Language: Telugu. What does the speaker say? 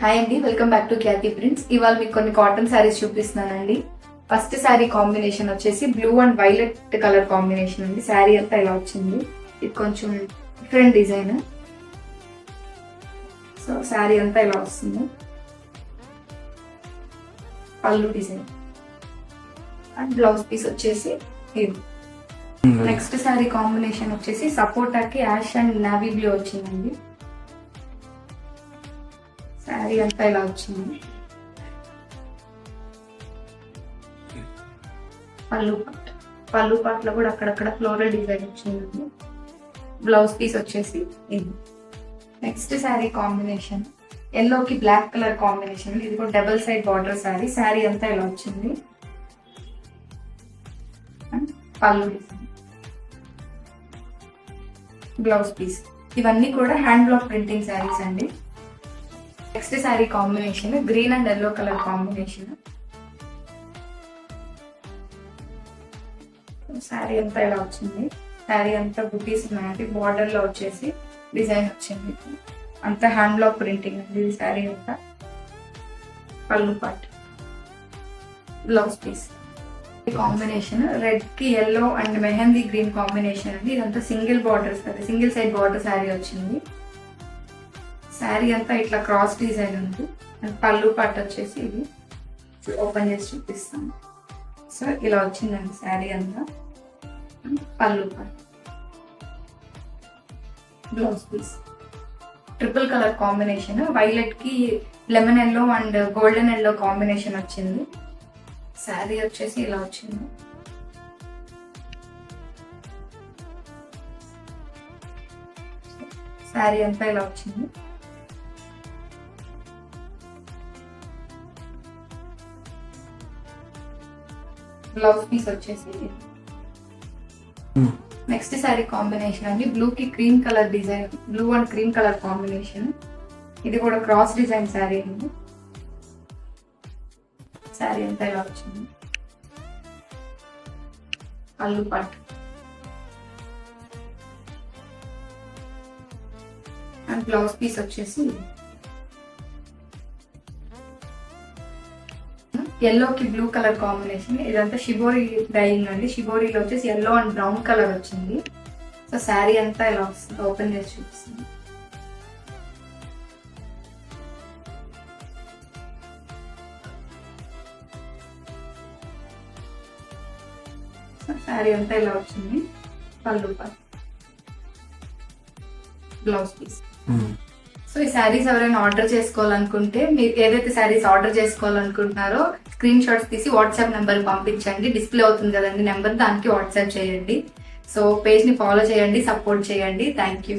హాయ్ అండి, welcome back to Khyati prints. ఇవాళ మీకు కొన్ని కాటన్ శారీస్ చూపిస్తున్నానండి. ఫస్ట్ శారీ కాంబినేషన్ వచ్చేసి blue and violet colour combination అండి. శారీ అంతా ఇలా వచ్చింది. ఇది కొంచెం డిఫరెంట్ డిజైన్. సో శారీ అంతా ఇలా వస్తుంది. పళ్ళు డిజైన్ అండ్ బ్లౌజ్ పీస్ వచ్చేసి ఇది. నెక్స్ట్ శారీ కాంబినేషన్ వచ్చేసి సపోటాకి యాష్ అండ్ నావీ బ్లూ వచ్చిందండి. శారీ అంతా ఇలా వచ్చింది. పళ్ళు పాటలో కూడా అక్కడక్కడ ఫ్లోరల్ డిజైన్ వచ్చిందండి. బ్లౌజ్ పీస్ వచ్చేసి ఇది. నెక్స్ట్ శారీ కాంబినేషన్ ఎల్లోకి బ్లాక్ కలర్ కాంబినేషన్. ఇది కూడా double side border sari. Sari అంతా ఇలా వచ్చింది. పళ్ళు డిజైన్, బ్లౌజ్ పీస్. ఇవన్నీ కూడా హ్యాండ్ బ్లాక్ ప్రింటింగ్ శారీస్ అండి. Next sari combination green and yellow colour combination. Sari అంతా ఇలా వచ్చింది. శారీ అంతా బుటీస్ ఉన్నాయండి. బార్డర్ లో వచ్చేసి డిజైన్ వచ్చింది. అంతా హ్యాండ్ బ్లాక్ ప్రింటింగ్ అండి. ఇది శారీ అంతా. పళ్ళు part, blouse piece. Combination red కి yellow and mehndi green combination అండి. ఇదంతా single border, single side border sari వచ్చింది. శారీ అంతా ఇట్లా క్రాస్ డిజైన్ ఉంది. పళ్ళు పార్ట్ వచ్చేసి ఇది ఓపెన్ చేసి చూపిస్తాను. సో ఇలా వచ్చిందండి శారీ అంతా. పళ్ళు part, blouse piece. Triple colour combination. Violet కి lemon yellow and golden yellow combination వచ్చింది. శారీ వచ్చేసి ఇలా వచ్చింది. శారీ అంతా ఇలా వచ్చింది. బ్లౌజ్ పీస్ వచ్చేసి నెక్స్ట్ శారీ కాంబినేషన్ అండి. బ్లూ కి cream colour design, blue and cream colour combination. ఇది కూడా క్రాస్ డిజైన్ శారీ అండి. శారీ అంతా ఇలా వచ్చింది. పళ్ళు పట్టు అండ్ బ్లౌజ్ పీస్ వచ్చేసి ఎల్లోకి బ్లూ కలర్ కాంబినేషన్. ఇదంతా షిబోరి డైయింగ్ అండి. షిబోరిలో వచ్చేసి ఎల్లో అండ్ బ్రౌన్ కలర్ వచ్చింది. సో శారీ అంతా ఇలా వస్తుంది. ఓపెన్ చేసి చూపిస్తుంది. శారీ అంతా ఇలా వచ్చింది. పళ్ళు పార్ట్, బ్లౌజ్ పీస్. సో ఈ శారీస్ ఎవరైనా ఆర్డర్ చేసుకోవాలనుకుంటే, మీరు ఏదైతే శారీస్ ఆర్డర్ చేసుకోవాలనుకుంటున్నారో స్క్రీన్ షాట్స్ తీసి వాట్సాప్ నెంబర్ పంపించండి. డిస్ప్లే అవుతుంది కదండి నెంబర్, దానికి వాట్సాప్ చేయండి. సో పేజ్ ని ఫాలో చేయండి, సపోర్ట్ చేయండి. Thank you.